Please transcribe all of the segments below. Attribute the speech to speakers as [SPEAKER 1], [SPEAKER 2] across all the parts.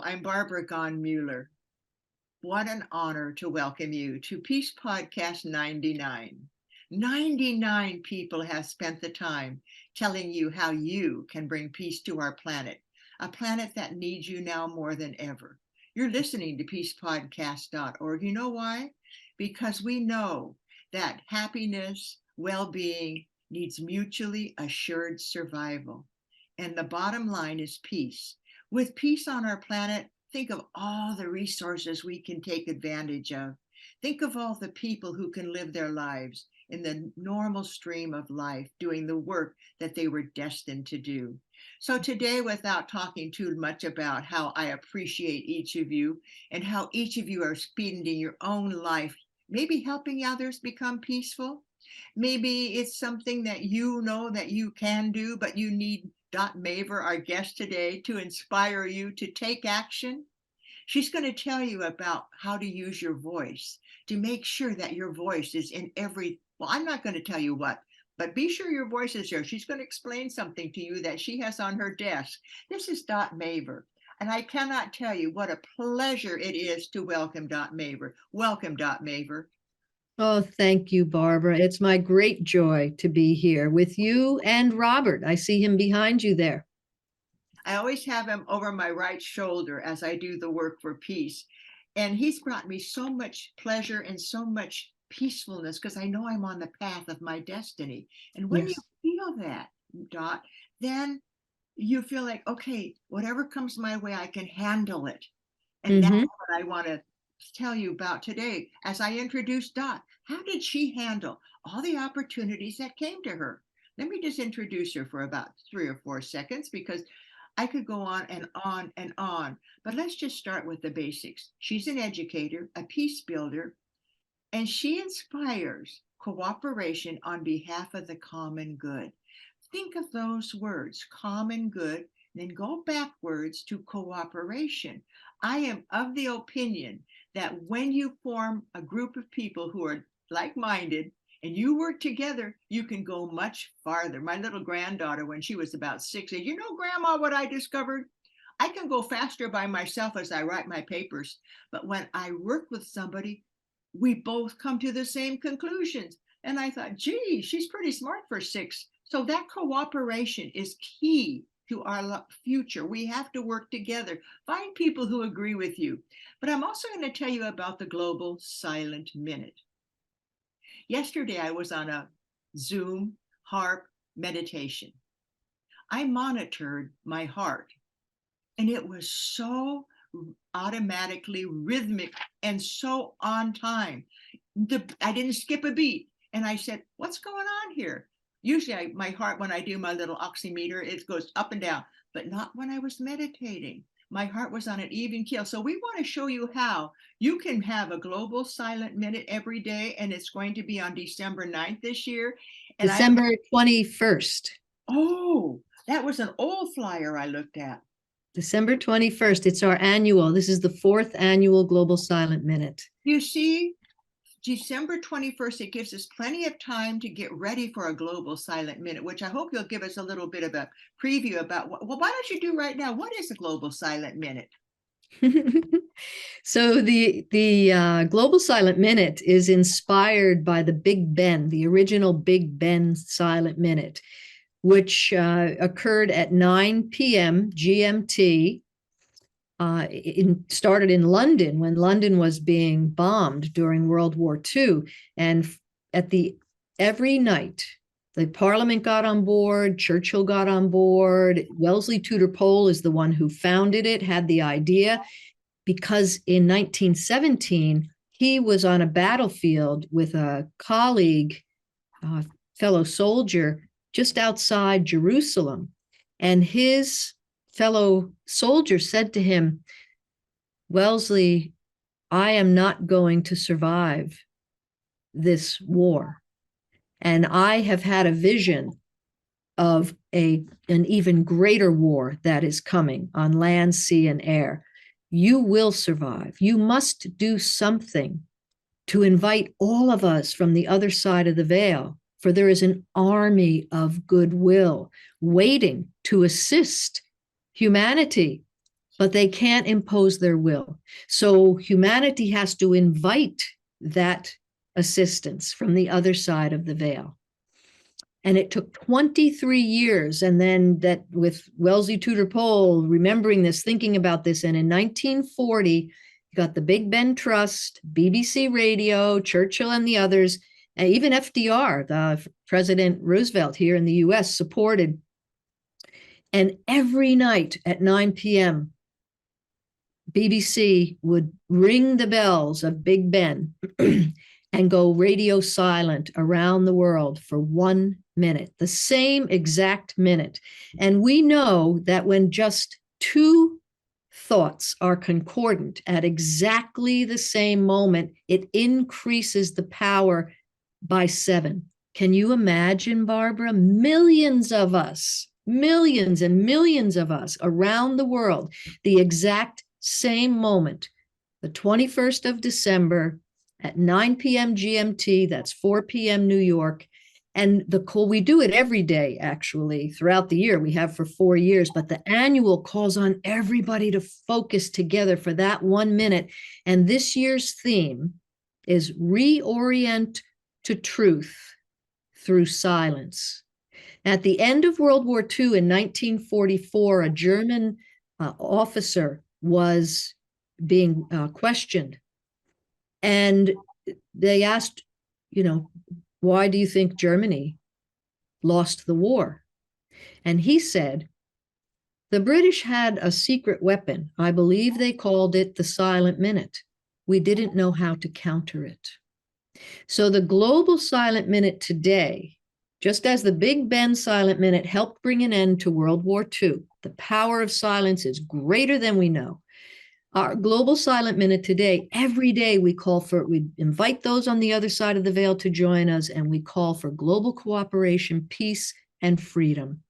[SPEAKER 1] I'm Barbara Muller. What an honor to welcome you to Peace Podcast 99. 99 people have spent the time telling you how you can bring peace to our planet, a planet that needs you now more than ever. You're listening to peacepodcast.org. You know why? Because we know that happiness, well-being needs mutually assured survival. And the bottom line is peace. With peace on our planet, think of all the resources we can take advantage of. Think of all the people who can live their lives in the normal stream of life, doing the work that they were destined to do. So today, without talking too much about how I appreciate each of you and how each of you are spending your own life, maybe helping others become peaceful. Maybe it's something that you know that you can do, but you need Maver, our guest today, to inspire you to take action. She's going to tell you about how to use your voice to make sure that your voice is in well, I'm not going to tell you what, but be sure your voice is there. She's going to explain something to you that she has on her desk. This is Maver, and I cannot tell you what a pleasure it is to welcome Maver. Welcome, Maver.
[SPEAKER 2] Oh, thank you, Barbara. It's my great joy to be here with you and Robert. I see him behind you there.
[SPEAKER 1] I always have him over my right shoulder as I do the work for peace. And he's brought me so much pleasure and so much peacefulness because I know I'm on the path of my destiny. And when
[SPEAKER 2] Yes.
[SPEAKER 1] you feel that, Dot, then you feel like, okay, whatever comes my way, I can handle it. And that's what I want to tell you about today. As I introduce Dot, how did she handle all the opportunities that came to her? Let me just introduce her for about 3 or 4 seconds because I could go on and on and on, but let's just start with the basics. She's an educator, a peace builder, and she inspires cooperation on behalf of the common good. Think of those words, common good, then go backwards to cooperation. I am of the opinion that when you form a group of people who are like-minded and you work together, you can go much farther. My little granddaughter, when she was about 6, said, Grandma, what I discovered? I can go faster by myself as I write my papers. But when I work with somebody, we both come to the same conclusions. And I thought, gee, she's pretty smart for 6. So that cooperation is key to our future. We have to work together. Find people who agree with you. But I'm also going to tell you about the Global Silent Minute. Yesterday, I was on a Zoom harp meditation. I monitored my heart, and it was so automatically rhythmic and so on time. I didn't skip a beat. And I said, what's going on here? Usually my heart, when I do my little oximeter, it goes up and down, but not when I was meditating. My heart was on an even keel. So we want to show you how you can have a global silent minute every day, and it's going to be on December 9th this year. And
[SPEAKER 2] December 21st.
[SPEAKER 1] Oh, that was an old flyer I looked at.
[SPEAKER 2] December 21st. It's our annual. This is the 4th annual Global Silent Minute.
[SPEAKER 1] You see, December 21st, it gives us plenty of time to get ready for a Global Silent Minute, which I hope you'll give us a little bit of a preview about. Well, why don't you do right now? What is a Global Silent Minute?
[SPEAKER 2] So the Global Silent Minute is inspired by the Big Ben, the original Big Ben Silent Minute, which occurred at 9 p.m. GMT. Started in London when London was being bombed during World War II. And every night, the Parliament got on board, Churchill got on board. Wellesley Tudor Pole is the one who founded it, had the idea, because in 1917, he was on a battlefield with a colleague, fellow soldier, just outside Jerusalem. And his fellow soldier said to him, Wellesley, I am not going to survive this war. And I have had a vision of an even greater war that is coming on land, sea, and air. You will survive. You must do something to invite all of us from the other side of the veil, for there is an army of goodwill waiting to assist humanity but they can't impose their will. So humanity has to invite that assistance from the other side of the veil. And it took 23 years. And then that with Wellesley Tudor Pole, remembering this, thinking about this. And in 1940, you got the Big Ben Trust, BBC Radio, Churchill and the others, and even FDR, the President Roosevelt here in the US, supported. And every night at 9 p.m., BBC would ring the bells of Big Ben and go radio silent around the world for 1 minute, the same exact minute. And we know that when just two thoughts are concordant at exactly the same moment, it increases the power by 7. Can you imagine, Barbara? Millions of us, millions and millions of us around the world, the exact same moment, the 21st of December at 9 p.m. GMT, that's 4 p.m. New York. And the call, we do it every day, actually, throughout the year. We have for 4 years, but the annual calls on everybody to focus together for that 1 minute. And this year's theme is reorient to truth through silence. At the end of World War II in 1944, a German officer was being questioned. And they asked, why do you think Germany lost the war? And he said, the British had a secret weapon. I believe they called it the silent minute. We didn't know how to counter it. So the global silent minute today, just as the Big Ben silent minute helped bring an end to World War II, the power of silence is greater than we know. Our global silent minute today, every day we invite those on the other side of the veil to join us, and we call for global cooperation, peace, and freedom.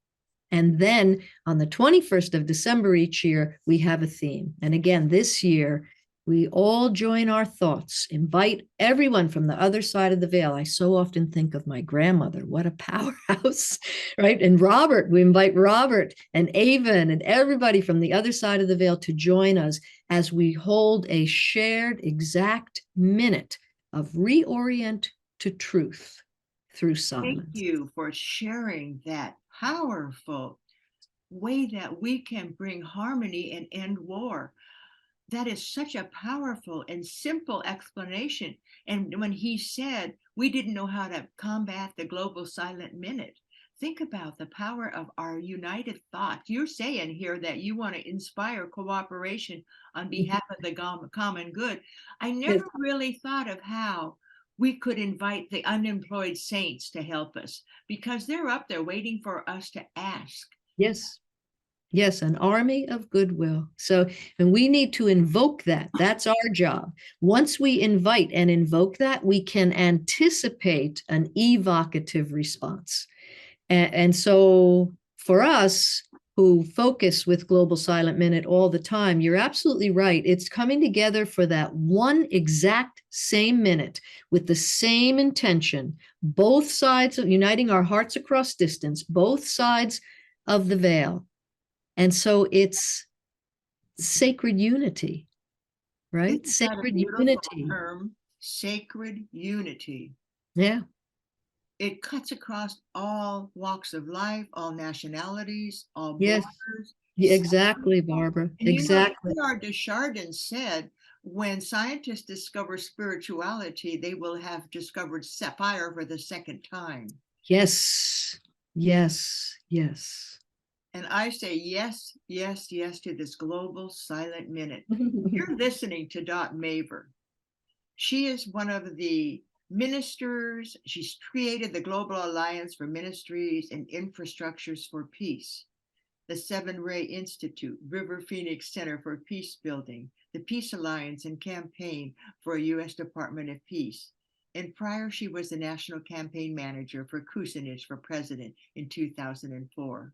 [SPEAKER 2] And then on the 21st of December each year, we have a theme. And again, this year, we all join our thoughts, invite everyone from the other side of the veil. I so often think of my grandmother. What a powerhouse, right? And Robert, we invite Robert and Avon and everybody from the other side of the veil to join us as we hold a shared exact minute of reorient to truth through silence.
[SPEAKER 1] Thank you for sharing that powerful way that we can bring harmony and end war. That is such a powerful and simple explanation. And when he said we didn't know how to combat the global silent minute, think about the power of our united thought. You're saying here that you want to inspire cooperation on behalf of the common good. I never really thought of how we could invite the unemployed saints to help us, because they're up there waiting for us to ask.
[SPEAKER 2] Yes. Yes, an army of goodwill. So, and we need to invoke that. That's our job. Once we invite and invoke that, we can anticipate an evocative response. And so for us who focus with Global Silent Minute all the time, you're absolutely right. It's coming together for that one exact same minute with the same intention, both sides of uniting our hearts across distance, both sides of the veil. And so it's sacred unity, right? Sacred unity.
[SPEAKER 1] Term, sacred unity.
[SPEAKER 2] Yeah.
[SPEAKER 1] It cuts across all walks of life, all nationalities, all
[SPEAKER 2] Yes.
[SPEAKER 1] borders.
[SPEAKER 2] Yeah, exactly, Barbara.
[SPEAKER 1] And
[SPEAKER 2] exactly.
[SPEAKER 1] Desjardins said, when scientists discover spirituality, they will have discovered fire for the second time.
[SPEAKER 2] Yes. Yes. Yes.
[SPEAKER 1] And I say yes, yes, yes to this global silent minute. You're listening to Dot Maver. She is one of the ministers. She's created the Global Alliance for Ministries and Infrastructures for Peace, the Seven Ray Institute, River Phoenix Center for Peace Building, the Peace Alliance and Campaign for a U.S. Department of Peace. And prior, she was the National Campaign Manager for Kucinich for President in 2004.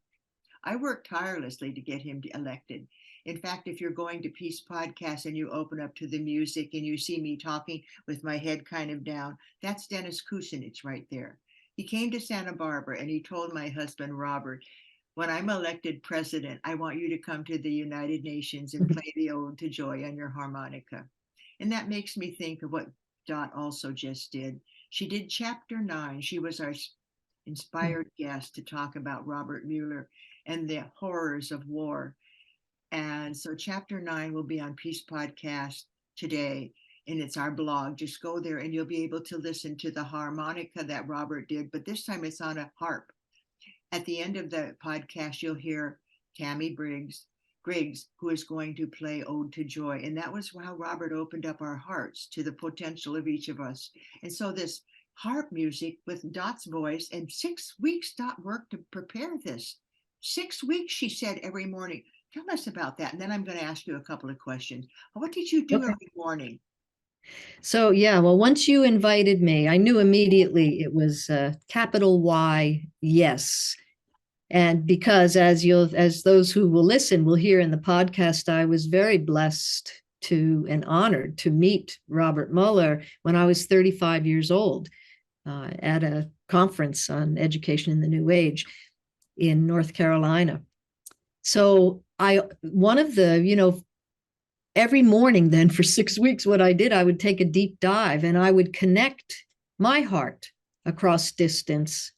[SPEAKER 1] I worked tirelessly to get him elected. In fact, if you're going to Peace Podcast and you open up to the music and you see me talking with my head kind of down, that's Dennis Kucinich right there. He came to Santa Barbara and he told my husband, Robert, when I'm elected president, I want you to come to the United Nations and play the Ode to Joy on your harmonica. And that makes me think of what Dot also just did. She did chapter 9. She was our inspired guest to talk about Robert Muller and the horrors of war. And so chapter 9 will be on Peace Podcast today. And it's our blog. Just go there and you'll be able to listen to the harmonica that Robert did. But this time it's on a harp. At the end of the podcast, you'll hear Tammy Griggs, who is going to play Ode to Joy. And that was how Robert opened up our hearts to the potential of each of us. And so this harp music with Dot's voice, and 6 weeks Dot worked to prepare this. 6 weeks, she said, every morning. Tell us about that. And then I'm going to ask you a couple of questions. What did you do every morning?
[SPEAKER 2] So, yeah, well, once you invited me, I knew immediately it was capital Y, yes. And because as those who will listen will hear in the podcast, I was very blessed to and honored to meet Robert Muller when I was 35 years old at a conference on education in the New Age in North Carolina. So one of the, every morning then for 6 weeks, what I did, I would take a deep dive and I would connect my heart across distance,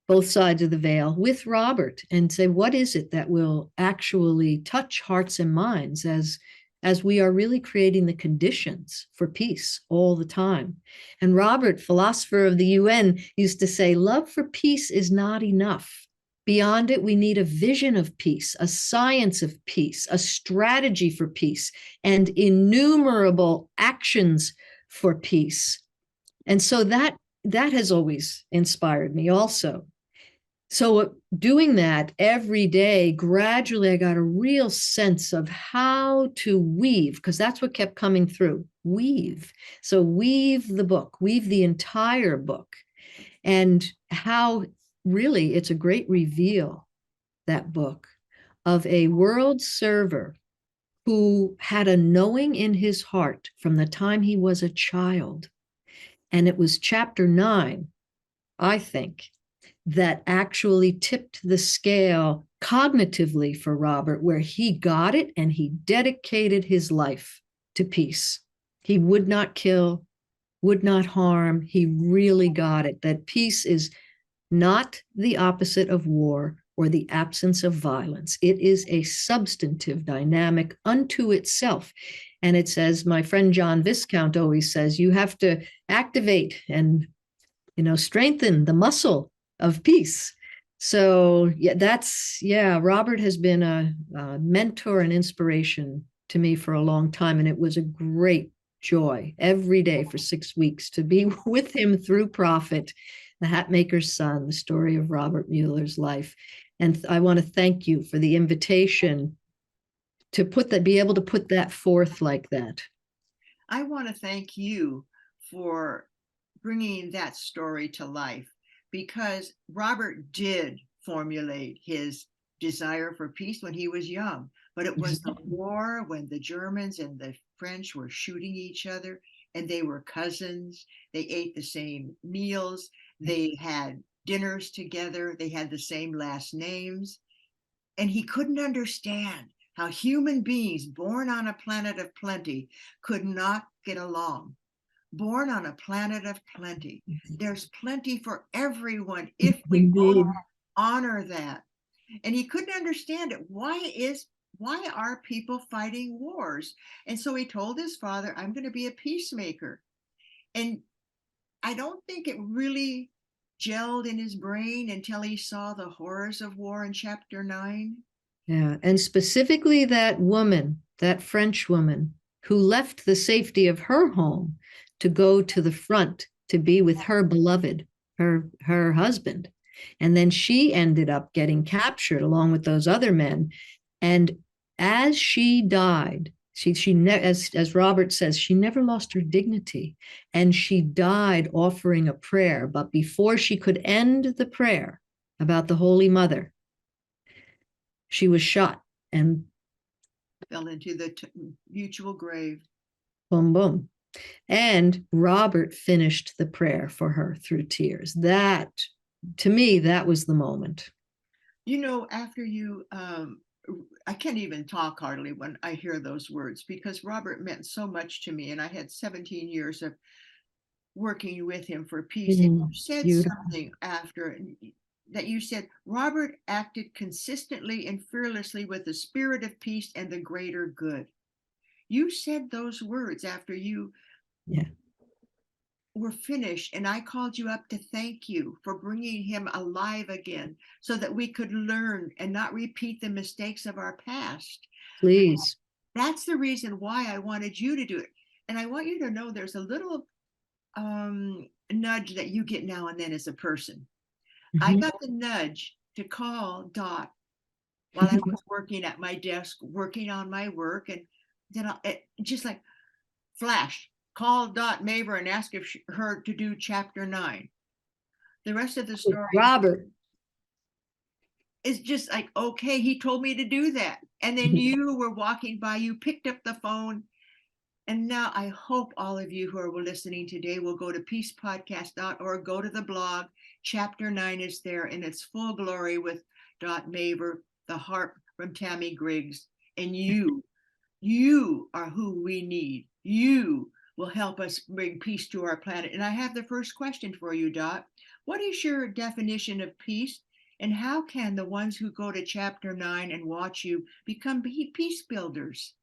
[SPEAKER 2] both sides of the veil, with Robert and say, what is it that will actually touch hearts and minds as we are really creating the conditions for peace all the time? And Robert, philosopher of the UN, used to say, love for peace is not enough. Beyond it, we need a vision of peace, a science of peace, a strategy for peace, and innumerable actions for peace. And so that has always inspired me also. So doing that every day, gradually, I got a real sense of how to weave, because that's what kept coming through, weave. So weave the book, weave the entire book, and how really it's a great reveal, that book, of a world server who had a knowing in his heart from the time he was a child. And it was chapter 9, I think, that actually tipped the scale cognitively for Robert, where he got it and he dedicated his life to peace. He would not kill, would not harm. He really got it, that peace is not the opposite of war or the absence of violence. It is a substantive dynamic unto itself. And it's, as my friend John Viscount always says, you have to activate and strengthen the muscle of peace. So Robert has been a mentor and inspiration to me for a long time. And it was a great joy every day for 6 weeks to be with him through Prophet, the Hatmaker's Son, the story of Robert Muller's life. And I want to thank you for the invitation to be able to put that forth like that.
[SPEAKER 1] I want to thank you for bringing that story to life, because Robert did formulate his desire for peace when he was young, but it was the war when the Germans and the French were shooting each other, and they were cousins. They ate the same meals. They had dinners together. They had the same last names. And he couldn't understand how human beings born on a planet of plenty could not get along. Born on a planet of plenty. There's plenty for everyone if we all honor that. And he couldn't understand it. Why are people fighting wars? And so he told his father, I'm going to be a peacemaker. And I don't think it really gelled in his brain until he saw the horrors of war in chapter 9.
[SPEAKER 2] Yeah, and specifically that woman, that French woman, who left the safety of her home to go to the front to be with her beloved, her husband. And then she ended up getting captured along with those other men. And as she died, as Robert says, she never lost her dignity, and she died offering a prayer. But before she could end the prayer about the Holy Mother, she was shot and
[SPEAKER 1] fell into the mutual grave.
[SPEAKER 2] Boom, boom. And Robert finished the prayer for her through tears. That, to me, that was the moment.
[SPEAKER 1] After you, I can't even talk hardly when I hear those words, because Robert meant so much to me, and I had 17 years of working with him for peace. And you said
[SPEAKER 2] Beautiful.
[SPEAKER 1] something after that. You said Robert acted consistently and fearlessly with the spirit of peace and the greater good. You said those words after you
[SPEAKER 2] Yeah,
[SPEAKER 1] were finished, and I called you up to thank you for bringing him alive again so that we could learn and not repeat the mistakes of our past.
[SPEAKER 2] please.
[SPEAKER 1] That's the reason why I wanted you to do it. And I want you to know there's a little nudge that you get now and then as a person. I
[SPEAKER 2] Mhm.
[SPEAKER 1] got the nudge to call Dot while I was working at my desk, working on my work. And then just like flash, call Dot Maver and ask if her to do chapter 9. The rest of the story
[SPEAKER 2] Robert.
[SPEAKER 1] is just like, okay, he told me to do that. And then you were walking by, you picked up the phone. And now I hope all of you who are listening today will go to peacepodcast.org, go to the blog. Chapter 9 is there in its full glory with Dot Maver, the harp from Tammy Griggs. And you are who we need. You will help us bring peace to our planet. And I have the first question for you, Dot. What is your definition of peace? And how can the ones who go to chapter 9 and watch you become peace builders?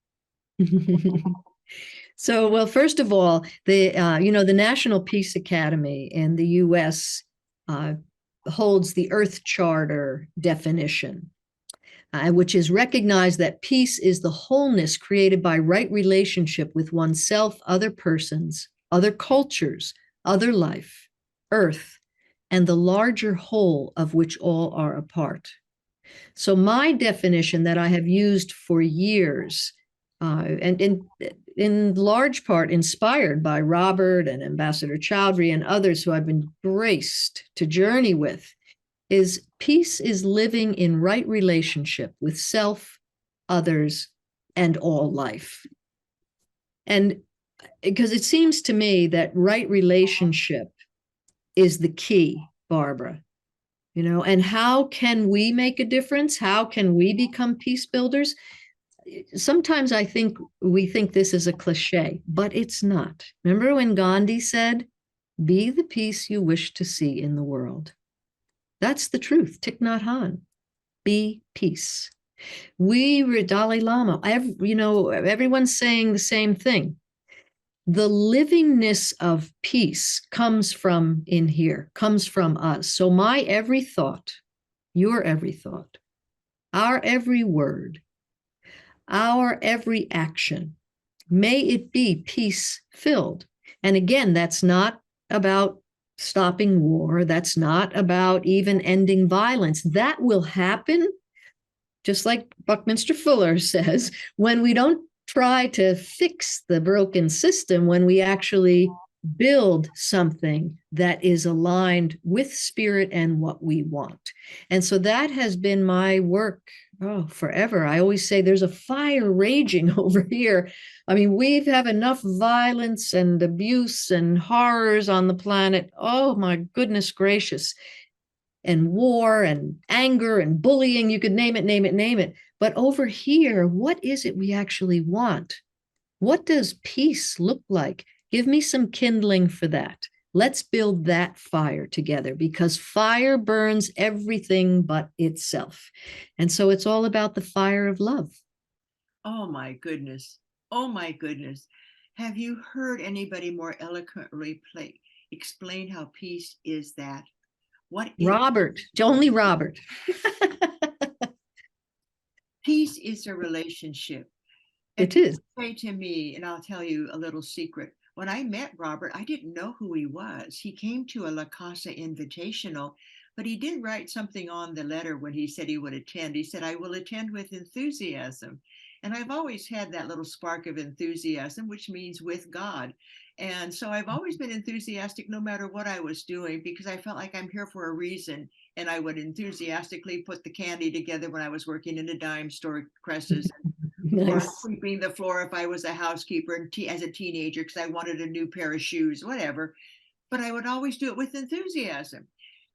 [SPEAKER 2] So, well, first of all, the National Peace Academy in the U.S. Uh, holds the Earth Charter definition, which is recognized that peace is the wholeness created by right relationship with oneself, other persons, other cultures, other life, Earth, and the larger whole of which all are a part. So my definition that I have used for years, and in large part inspired by Robert and Ambassador Chowdhury and others who I've been graced to journey with, is peace is living in right relationship with self, others, and all life. And because it seems to me that right relationship is the key, Barbara. And how can we make a difference? How can we become peace builders? Sometimes I think we think this is a cliche, but it's not. Remember when Gandhi said, be the peace you wish to see in the world? That's the truth. Thich Nhat Hanh. Be peace. We, Dalai Lama, everyone's saying the same thing. The livingness of peace comes from in here, comes from us. So my every thought, your every thought, our every word, our every action, may it be peace filled. And again, that's not about stopping war. That's not about even ending violence. That will happen, just like Buckminster Fuller says, when we don't try to fix the broken system, when we actually build something that is aligned with spirit and what we want. And so that has been my work forever. I always say there's a fire raging over here. I mean, we have enough violence and abuse and horrors on the planet. Oh my goodness gracious. And war and anger and bullying, you could name it, name it, name it. But over here, what is it we actually want? What does peace look like? Give me some kindling for that. Let's build that fire together, because fire burns everything but itself. And so it's all about the fire of love.
[SPEAKER 1] Oh my goodness. Oh my goodness. Have you heard anybody more eloquently explain how peace is that? What it
[SPEAKER 2] Robert, only Robert.
[SPEAKER 1] Peace is a relationship. And
[SPEAKER 2] It
[SPEAKER 1] people
[SPEAKER 2] is.
[SPEAKER 1] say to me, and I'll tell you a little secret. When I met Robert, I didn't know who he was. He came to a La Casa Invitational, but he did write something on the letter when he said he would attend. He said, I will attend with enthusiasm. And I've always had that little spark of enthusiasm, which means with God. And so I've always been enthusiastic no matter what I was doing, because I felt like I'm here for a reason. And I would enthusiastically put the candy together when I was working in a dime store, Cresses, or
[SPEAKER 2] Nice.
[SPEAKER 1] sweeping the floor if I was a housekeeper and as a teenager because I wanted a new pair of shoes, whatever. But I would always do it with enthusiasm.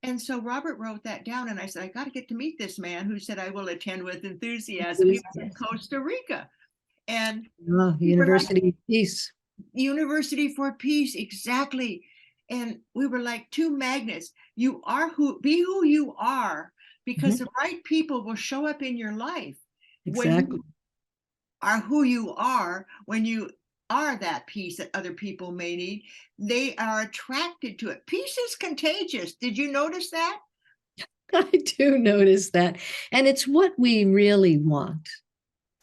[SPEAKER 1] And so Robert wrote that down, and I said, I got to get to meet this man who said, I will attend with enthusiasm. He was in Costa Rica. And
[SPEAKER 2] Oh,
[SPEAKER 1] we were like,
[SPEAKER 2] University of Peace.
[SPEAKER 1] University for Peace, exactly. And we were like two magnets. You are be who you are, because the right people will show up in your life. When
[SPEAKER 2] Exactly.
[SPEAKER 1] you are who you are, when you are that peace that other people may need, they are attracted to it. Peace is contagious. Did you notice that?
[SPEAKER 2] I do notice that. And it's what we really want.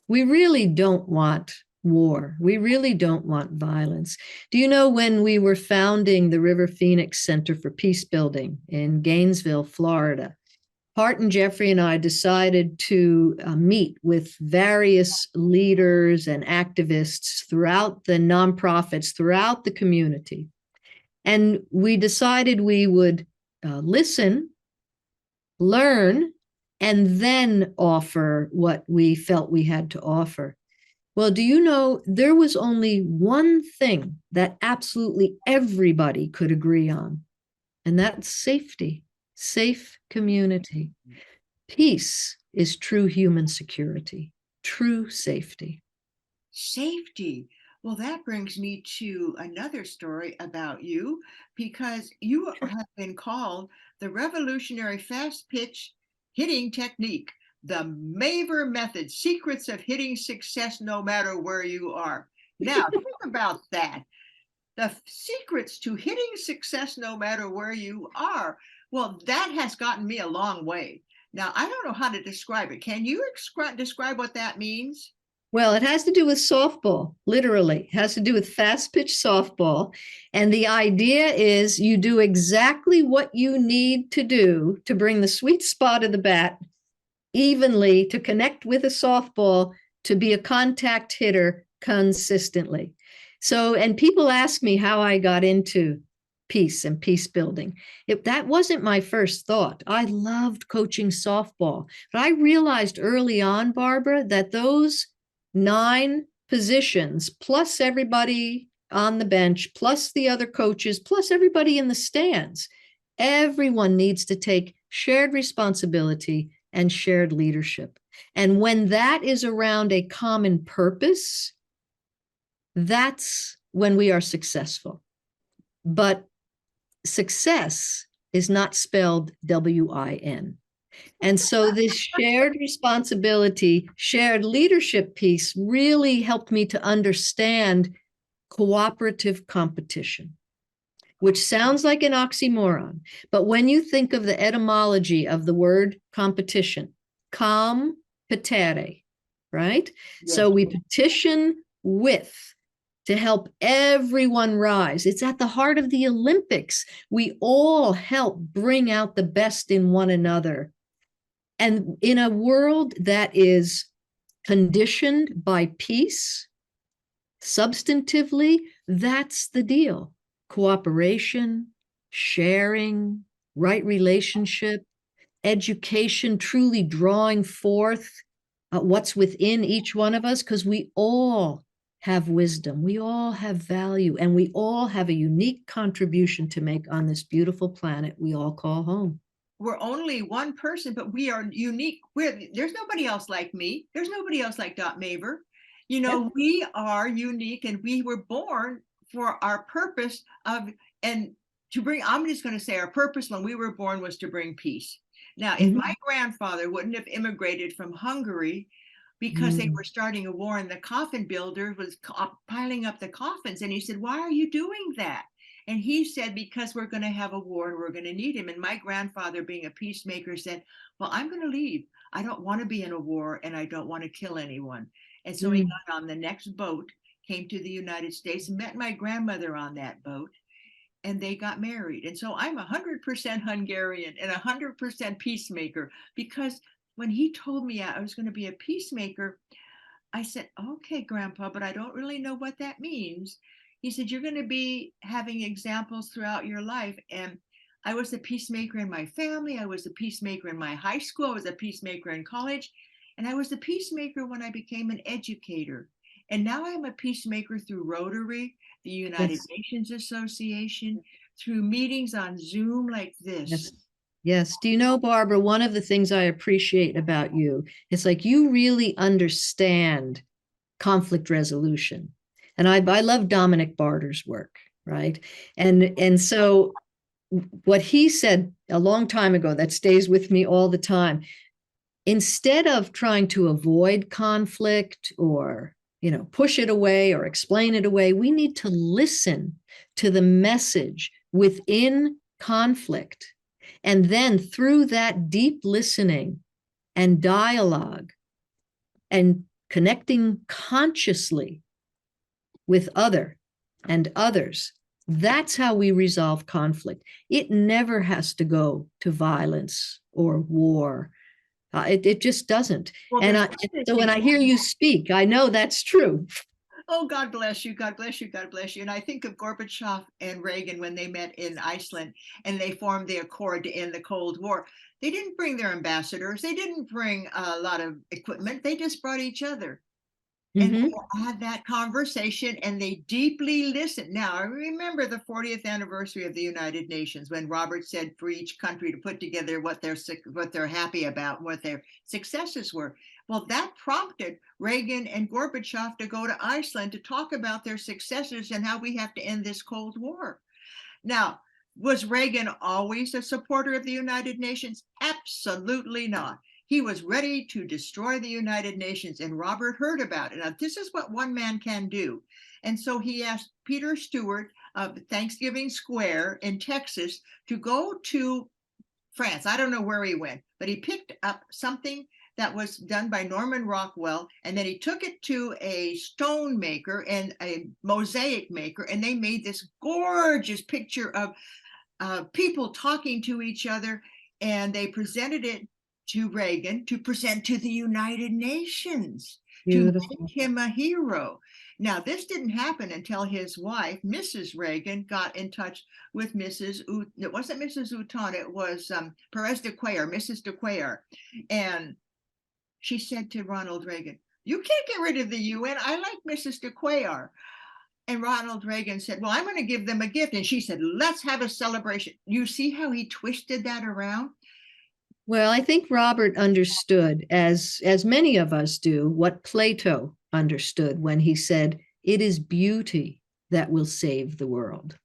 [SPEAKER 2] We really don't want war. We really don't want violence. Do you know when we were founding the River Phoenix Center for Peacebuilding in Gainesville, Florida, Hart and Jeffrey and I decided to meet with various leaders and activists throughout the nonprofits, throughout the community. And we decided we would listen, learn, and then offer what we felt we had to offer. Well, do you know there was only one thing that absolutely everybody could agree on, and that's safety, safe community. Peace is true human security, true safety.
[SPEAKER 1] Safety. Well, that brings me to another story about you, because you have been called the revolutionary fast pitch hitting technique, the Maver method, secrets of hitting success no matter where you are. Now, think about that. The secrets to hitting success no matter where you are. Well, that has gotten me a long way. Now, I don't know how to describe it. Can you describe what that means?
[SPEAKER 2] Well, it has to do with softball, literally. It has to do with fast pitch softball. And the idea is you do exactly what you need to do to bring the sweet spot of the bat evenly to connect with a softball to be a contact hitter consistently. So, and people ask me how I got into peace and peace building. That wasn't my first thought. I loved coaching softball, but I realized early on, Barbara, that those 9 positions, plus everybody on the bench, plus the other coaches, plus everybody in the stands, everyone needs to take shared responsibility and shared leadership. And when that is around a common purpose, that's when we are successful. But success is not spelled W-I-N. And so this shared responsibility, shared leadership piece really helped me to understand cooperative competition, which sounds like an oxymoron. But when you think of the etymology of the word competition, competere, right?
[SPEAKER 1] Yes.
[SPEAKER 2] So we petition with to help everyone rise. It's at the heart of the Olympics. We all help bring out the best in one another. And in a world that is conditioned by peace, substantively, that's the deal. Cooperation, sharing, right relationship, education, truly drawing forth what's within each one of us, because we all have wisdom, we all have value, and we all have a unique contribution to make on this beautiful planet we all call home.
[SPEAKER 1] We're only one person, but we are unique. There's nobody else like me. There's nobody else like Dot Maver. You know,
[SPEAKER 2] Yep.
[SPEAKER 1] we are unique, and we were born for our purpose and to bring, I'm just going to say our purpose when we were born was to bring peace. Now, if my grandfather wouldn't have immigrated from Hungary because they were starting a war and the coffin builder was piling up the coffins, and he said, why are you doing that? And he said, because we're going to have a war and we're going to need him. And my grandfather, being a peacemaker, said, well, I'm going to leave. I don't want to be in a war, and I don't want to kill anyone. And so he got on the next boat, came to the United States, met my grandmother on that boat, and they got married. And so I'm 100% Hungarian and 100% peacemaker, because when he told me I was going to be a peacemaker, I said, okay, Grandpa, but I don't really know what that means. He said, you're going to be having examples throughout your life. And I was a peacemaker in my family. I was a peacemaker in my high school. I was a peacemaker in college. And I was a peacemaker when I became an educator. And now I'm a peacemaker through Rotary, the United Nations Association, through meetings on Zoom like this.
[SPEAKER 2] Yes. Yes. Do you know, Barbara, one of the things I appreciate about you is like you really understand conflict resolution. And I love Dominic Barter's work, right? And so what he said a long time ago that stays with me all the time, instead of trying to avoid conflict or push it away or explain it away, we need to listen to the message within conflict. And then through that deep listening and dialogue and connecting consciously with other and others, that's how we resolve conflict. It never has to go to violence or war. It just doesn't.
[SPEAKER 1] Well,
[SPEAKER 2] And
[SPEAKER 1] there's
[SPEAKER 2] so when I hear you speak, I know that's true.
[SPEAKER 1] Oh, God bless you. God bless you. God bless you. And I think of Gorbachev and Reagan when they met in Iceland and they formed the accord to end the Cold War. They didn't bring their ambassadors. They didn't bring a lot of equipment. They just brought each other. And
[SPEAKER 2] Mm-hmm.
[SPEAKER 1] they had that conversation and they deeply listened. Now, I remember the 40th anniversary of the United Nations when Robert said for each country to put together what they're happy about, what their successes were. Well, that prompted Reagan and Gorbachev to go to Iceland to talk about their successes and how we have to end this Cold War. Now, was Reagan always a supporter of the United Nations? Absolutely not. He was ready to destroy the United Nations, and Robert heard about it. Now, this is what one man can do. And so he asked Peter Stewart of Thanksgiving Square in Texas to go to France. I don't know where he went, but he picked up something that was done by Norman Rockwell, and then he took it to a stone maker and a mosaic maker, and they made this gorgeous picture of people talking to each other, and they presented it to Reagan to present to the United Nations to
[SPEAKER 2] Beautiful.
[SPEAKER 1] make him a hero. Now, this didn't happen until his wife, Mrs. Reagan, got in touch with it wasn't Mrs. Houghton, it was Perez de Cuellar, Mrs. de Cuellar. And she said to Ronald Reagan, "You can't get rid of the UN. I like Mrs. de Cuellar." And Ronald Reagan said, "Well, I'm going to give them a gift." And she said, "Let's have a celebration." You see how he twisted that around?
[SPEAKER 2] Well, I think Robert understood, as many of us do, what Plato understood when he said, "It is beauty that will save the world."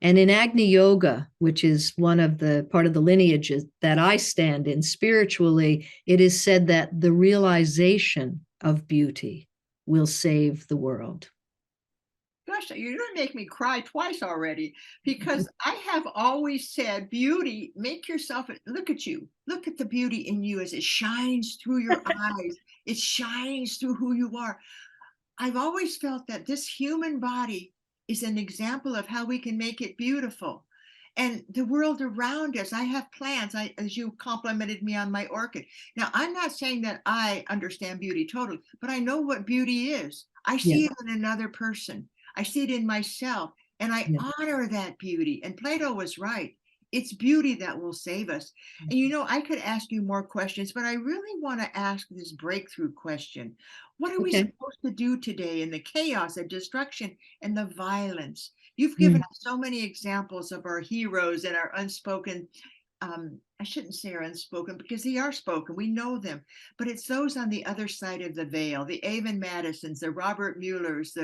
[SPEAKER 2] And in Agni Yoga, which is one of the part of the lineages that I stand in spiritually, it is said that the realization of beauty will save the world.
[SPEAKER 1] Gosh, you're going to make me cry twice already because I have always said, beauty, make yourself, look at you, look at the beauty in you as it shines through your eyes, it shines through who you are. I've always felt that this human body is an example of how we can make it beautiful. And the world around us, I have plants, as you complimented me on my orchid. Now, I'm not saying that I understand beauty totally, but I know what beauty is. I see
[SPEAKER 2] Yeah,
[SPEAKER 1] it in another person. I see it in myself, and I
[SPEAKER 2] yeah.
[SPEAKER 1] honor that beauty. And Plato was right. It's beauty that will save us. And I could ask you more questions, but I really want to ask this breakthrough question. What are we
[SPEAKER 2] Okay.
[SPEAKER 1] supposed to do today in the chaos and destruction and the violence? You've given
[SPEAKER 2] Mm.
[SPEAKER 1] us so many examples of our heroes and our unspoken. I shouldn't say are unspoken because they are spoken. We know them, but it's those on the other side of the veil, the Avon Madisons, the Robert Mullers,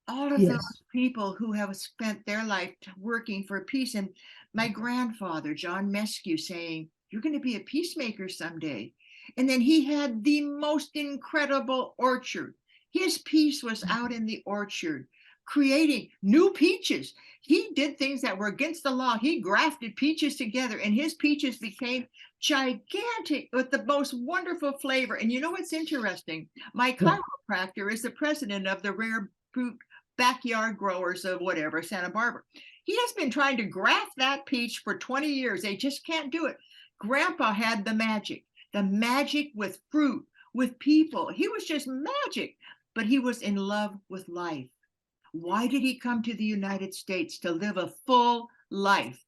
[SPEAKER 1] all of those
[SPEAKER 2] Yes.
[SPEAKER 1] people who have spent their life working for peace. And my grandfather, John Mescue, saying, "You're going to be a peacemaker someday." And then he had the most incredible orchard. His peace was out in the orchard, creating new peaches. He did things that were against the law. He grafted peaches together, and his peaches became gigantic with the most wonderful flavor. And you know what's interesting? My
[SPEAKER 2] What?
[SPEAKER 1] chiropractor is the president of the Rare Fruit Backyard Growers of whatever, Santa Barbara. He has been trying to graft that peach for 20 years. They just can't do it. Grandpa had the magic with fruit, with people. He was just magic, but he was in love with life. Why did he come to the United States? To live a full life.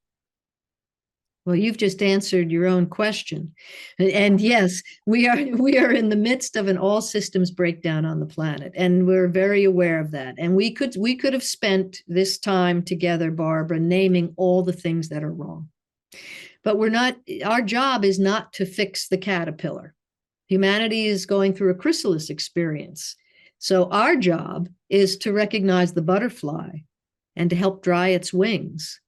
[SPEAKER 2] Well, you've just answered your own question. And yes, we are in the midst of an all systems breakdown on the planet, and we're very aware of that. And we could have spent this time together, Barbara, naming all the things that are wrong. But our job is not to fix the caterpillar. Humanity is going through a chrysalis experience. So our job is to recognize the butterfly and to help dry its wings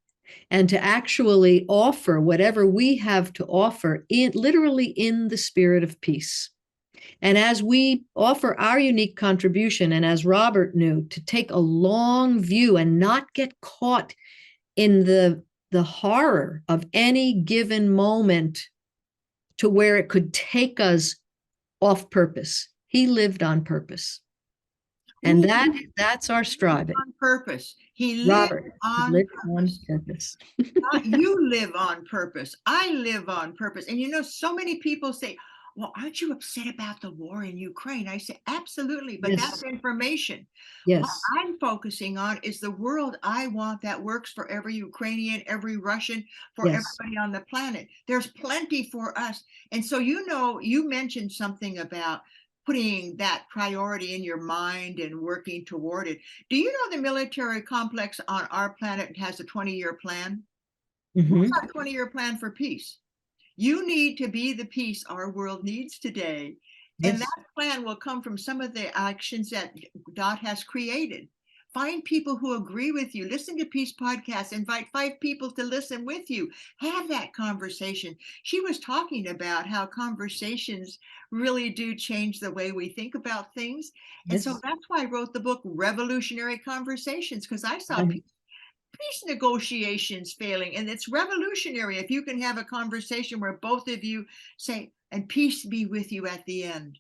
[SPEAKER 2] and to actually offer whatever we have to offer literally in the spirit of peace. And as we offer our unique contribution, and as Robert knew, to take a long view and not get caught in the horror of any given moment to where it could take us off purpose. He lived on purpose. And that's our striving.
[SPEAKER 1] On purpose. He lived
[SPEAKER 2] Robert
[SPEAKER 1] on
[SPEAKER 2] lived
[SPEAKER 1] purpose.
[SPEAKER 2] on purpose.
[SPEAKER 1] Not you live on purpose. I live on purpose. And so many people say, well, aren't you upset about the war in Ukraine? I say, absolutely, but
[SPEAKER 2] Yes.
[SPEAKER 1] that's information.
[SPEAKER 2] Yes.
[SPEAKER 1] What I'm focusing on is the world I want that works for every Ukrainian, every Russian, for everybody on the planet. There's plenty for us. And so, you mentioned something about putting that priority in your mind and working toward it. Do you know the military complex on our planet has a 20-year plan? What's our 20-year plan for peace? You need to be the peace our world needs today.
[SPEAKER 2] Yes.
[SPEAKER 1] And that plan will come from some of the actions that Dot has created. Find people who agree with you. Listen to Peace Podcast. Invite 5 people to listen with you. Have that conversation. She was talking about how conversations really do change the way we think about things. And so that's why I wrote the book, Revolutionary Conversations, because I saw peace negotiations failing, and it's revolutionary if you can have a conversation where both of you say, and peace be with you at the end.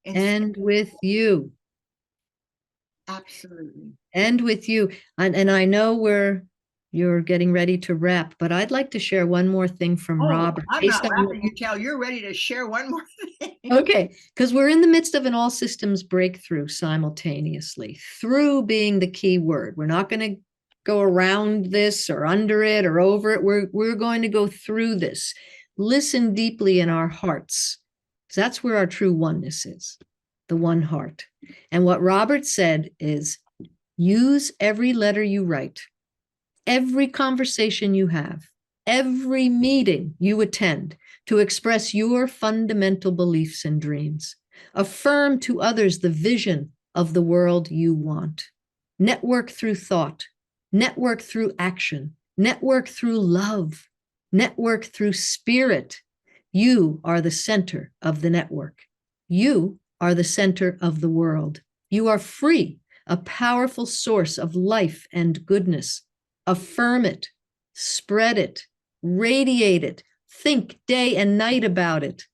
[SPEAKER 2] And with you.
[SPEAKER 1] Absolutely.
[SPEAKER 2] And with you. And I know you're getting ready to wrap, but I'd like to share one more thing from Robert.
[SPEAKER 1] I'm not wrapping until you're ready to share one more thing.
[SPEAKER 2] Okay, because we're in the midst of an all systems breakthrough simultaneously, through being the key word. We're not going to go around this or under it or over it. We're going to go through this. Listen deeply in our hearts, because that's where our true oneness is, the one heart. And what Robert said is, use every letter you write, every conversation you have, every meeting you attend to express your fundamental beliefs and dreams. Affirm to others the vision of the world you want. Network through thought. Network through action. Network through love. Network through spirit. You are the center of the network. You are the center of the world. You are free, a powerful source of life and goodness. Affirm it, spread it, radiate it, think day and night about it,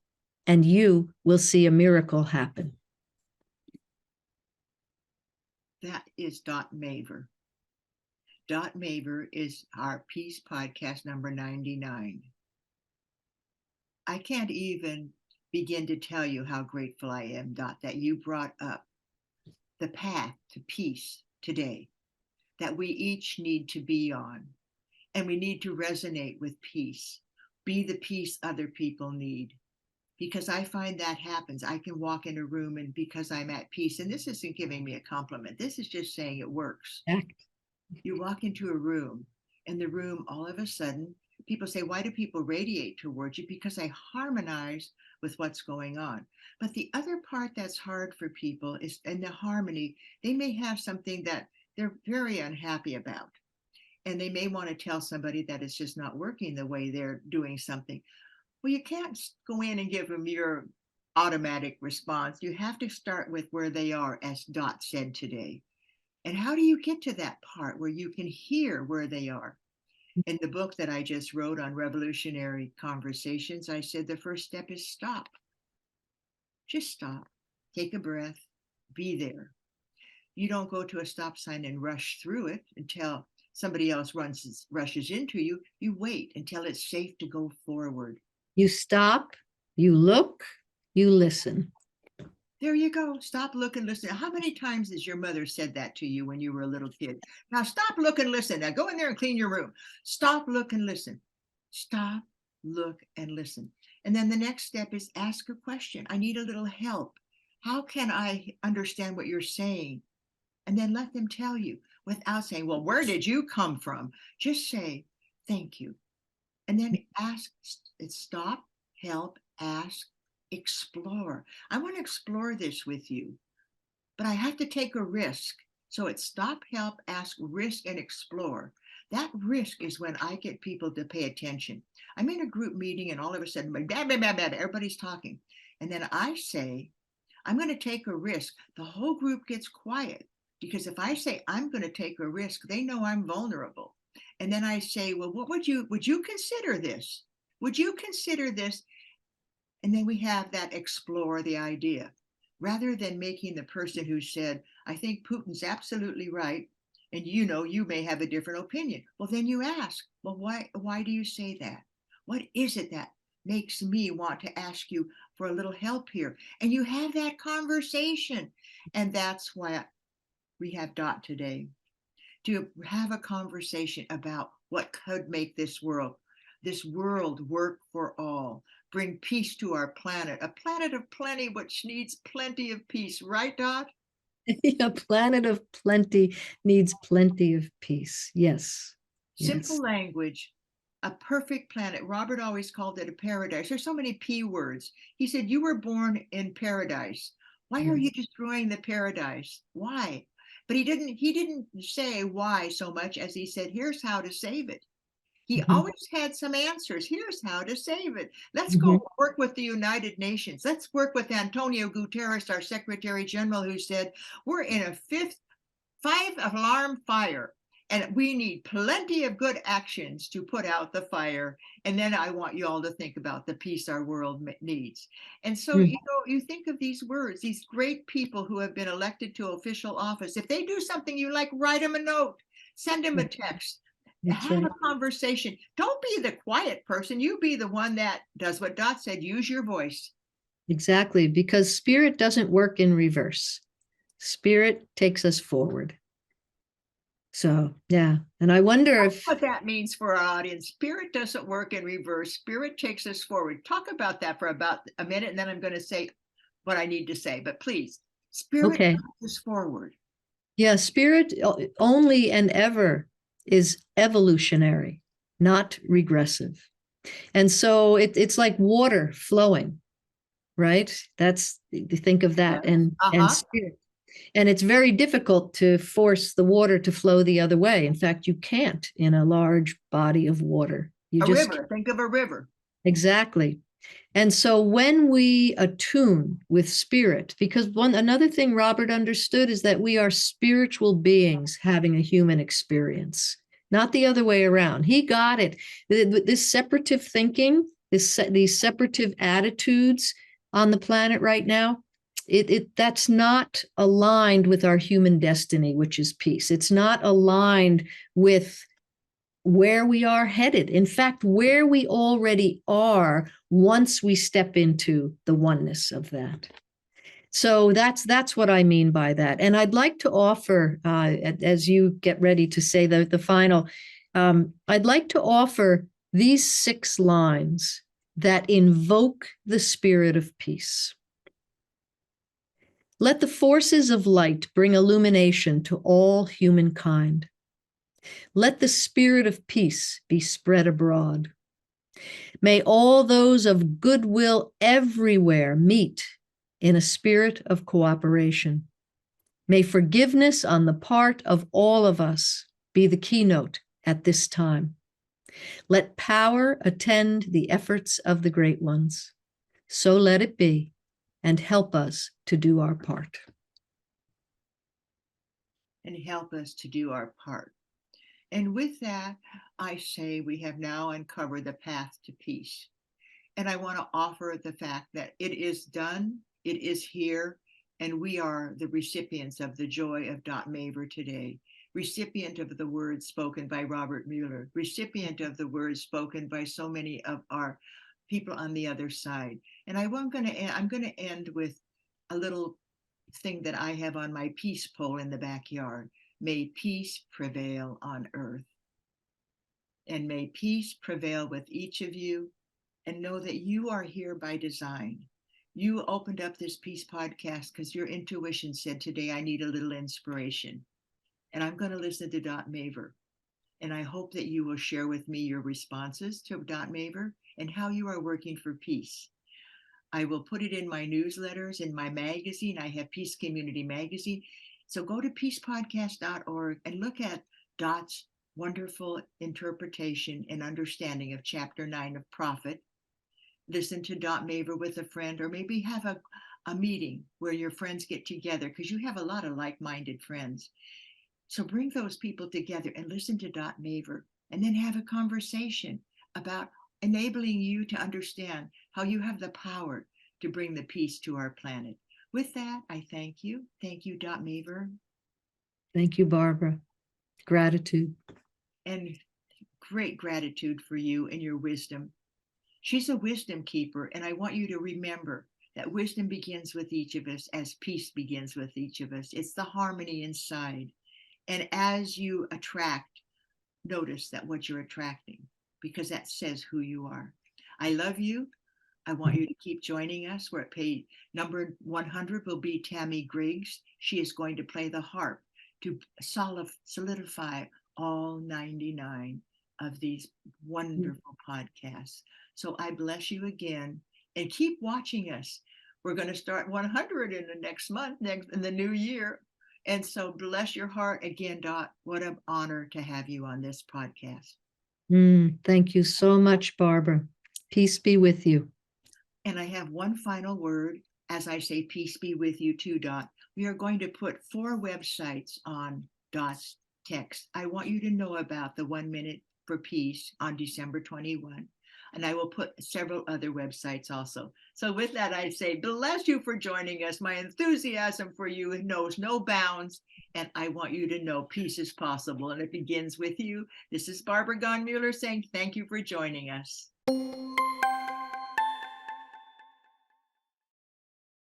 [SPEAKER 2] and you will see a miracle happen.
[SPEAKER 1] That is Dot Maver. Dot Maver is our Peace Podcast number 99. I can't even begin to tell you how grateful I am, Dot, that you brought up the path to peace today that we each need to be on. And we need to resonate with peace, be the peace other people need. Because I find that happens. I can walk in a room and because I'm at peace, and this isn't giving me a compliment, this is just saying it works. You walk into a room, and the room, all of a sudden, people say, why do people radiate towards you? Because I harmonize with what's going on. But the other part that's hard for people is in the harmony, they may have something that they're very unhappy about. And they may want to tell somebody that it's just not working the way they're doing something. Well, you can't go in and give them your automatic response. You have to start with where they are, as Dot said today. And how do you get to that part where you can hear where they are? In the book that I just wrote on revolutionary conversations, I said the first step is stop. Just stop. Take a breath. Be there. You don't go to a stop sign and rush through it until somebody else rushes into you. You wait until it's safe to go forward.
[SPEAKER 2] You stop, you look, you listen.
[SPEAKER 1] There you go. Stop, look, and listen. How many times has your mother said that to you when you were a little kid? Now stop, look, and listen. Now go in there and clean your room. Stop, look, and listen. Stop, look, and listen. And then the next step is ask a question. I need a little help. How can I understand what you're saying? And then let them tell you without saying, well, where did you come from? Just say, thank you. And then ask, stop, help, ask, explore. I want to explore this with you, but I have to take a risk. So it's stop, help, ask, risk, and explore. That risk is when I get people to pay attention. I'm in a group meeting and all of a sudden, blah, blah, blah, blah, everybody's talking. And then I say, I'm going to take a risk. The whole group gets quiet because if I say I'm going to take a risk, they know I'm vulnerable. And then I say, well, what would you consider this? Would you consider this? And then we have that explore the idea rather than making the person who said, I think Putin's absolutely right. And you may have a different opinion. Well, then you ask, well, why do you say that? What is it that makes me want to ask you for a little help here? And you have that conversation. And that's why we have Dot today, to have a conversation about what could make this world work for all, bring peace to our planet, a planet of plenty, which needs plenty of peace, right, Dot?
[SPEAKER 2] A planet of plenty needs plenty of peace. Yes.
[SPEAKER 1] Simple
[SPEAKER 2] Yes.
[SPEAKER 1] language, a perfect planet. Robert always called it a paradise. There's so many P words. He said, you were born in paradise. Why are you destroying the paradise? Why? But he didn't say why so much as he said, here's how to save it. He always had some answers. Here's how to save it. Let's go work with the United Nations. Let's work with Antonio Guterres, our Secretary General, who said, we're in a five alarm fire, and we need plenty of good actions to put out the fire. And then I want you all to think about the peace our world needs. And so, you think of these words, these great people who have been elected to official office. If they do something you like, write them a note, send them a text.
[SPEAKER 2] That's
[SPEAKER 1] Have
[SPEAKER 2] right.
[SPEAKER 1] a conversation. Don't be the quiet person. You be the one that does what Dot said. Use your voice.
[SPEAKER 2] Exactly, because spirit doesn't work in reverse. Spirit takes us forward. So, yeah. And I wonder if
[SPEAKER 1] what that means for our audience. Spirit doesn't work in reverse. Spirit takes us forward. Talk about that for about a minute, and then I'm going to say what I need to say. But please, spirit takes us forward.
[SPEAKER 2] Yeah, spirit only and ever is evolutionary, not regressive. And so it's like water flowing, right? Think of that. And spirit. And it's very difficult to force the water to flow the other way. In fact, you can't in a large body of water. You just
[SPEAKER 1] river. Think of a river.
[SPEAKER 2] Exactly. And so when we attune with spirit, because another thing Robert understood is that we are spiritual beings having a human experience, not the other way around. He got it. This separative thinking, these separative attitudes on the planet right now, that's not aligned with our human destiny, which is peace. It's not aligned with where we are headed. In fact, where we already are once we step into the oneness of that. So that's what I mean by that. And I'd like to offer, as you get ready to say the final, I'd like to offer these 6 lines that invoke the spirit of peace. Let the forces of light bring illumination to all humankind. Let the spirit of peace be spread abroad. May all those of goodwill everywhere meet in a spirit of cooperation. May forgiveness on the part of all of us be the keynote at this time. Let power attend the efforts of the great ones. So let it be, and help us to do our part.
[SPEAKER 1] And help us to do our part. And with that, I say we have now uncovered the path to peace. And I want to offer the fact that it is done, it is here, and we are the recipients of the joy of Dot Maver today, recipient of the words spoken by Robert Muller, recipient of the words spoken by so many of our people on the other side. And I'm going to end with a little thing that I have on my peace pole in the backyard. May peace prevail on earth. And may peace prevail with each of you. And know that you are here by design. You opened up this Peace podcast because your intuition said, today I need a little inspiration. And I'm going to listen to Dot Maver. And I hope that you will share with me your responses to Dot Maver and how you are working for peace. I will put it in my newsletters, in my magazine. I have Peace Community Magazine. So go to peacepodcast.org and look at Dot's wonderful interpretation and understanding of Chapter 9 of Prophet. Listen to Dot Maver with a friend, or maybe have a meeting where your friends get together, because you have a lot of like-minded friends. So bring those people together and listen to Dot Maver, and then have a conversation about enabling you to understand how you have the power to bring the peace to our planet. With that, I thank you. Thank you, Dot Maver.
[SPEAKER 2] Thank you, Barbara. Gratitude.
[SPEAKER 1] And great gratitude for you and your wisdom. She's a wisdom keeper, and I want you to remember that wisdom begins with each of us as peace begins with each of us. It's the harmony inside. And as you attract, notice that what you're attracting, because that says who you are. I love you. I want you to keep joining us. We're at page number 100 will be Tammy Griggs. She is going to play the harp to solidify all 99 of these wonderful podcasts. So I bless you again, and keep watching us. We're going to start 100 in the next month, in the new year. And so bless your heart again, Dot. What an honor to have you on this podcast.
[SPEAKER 2] Thank you so much, Barbara. Peace be with you.
[SPEAKER 1] And I have one final word. As I say, peace be with you too, Dot. We are going to put 4 websites on Dot's text. I want you to know about the 1 Minute for Peace on December 21. And I will put several other websites also. So with that, I say, bless you for joining us. My enthusiasm for you knows no bounds. And I want you to know peace is possible. And it begins with you. This is Barbara Muller saying thank you for joining us.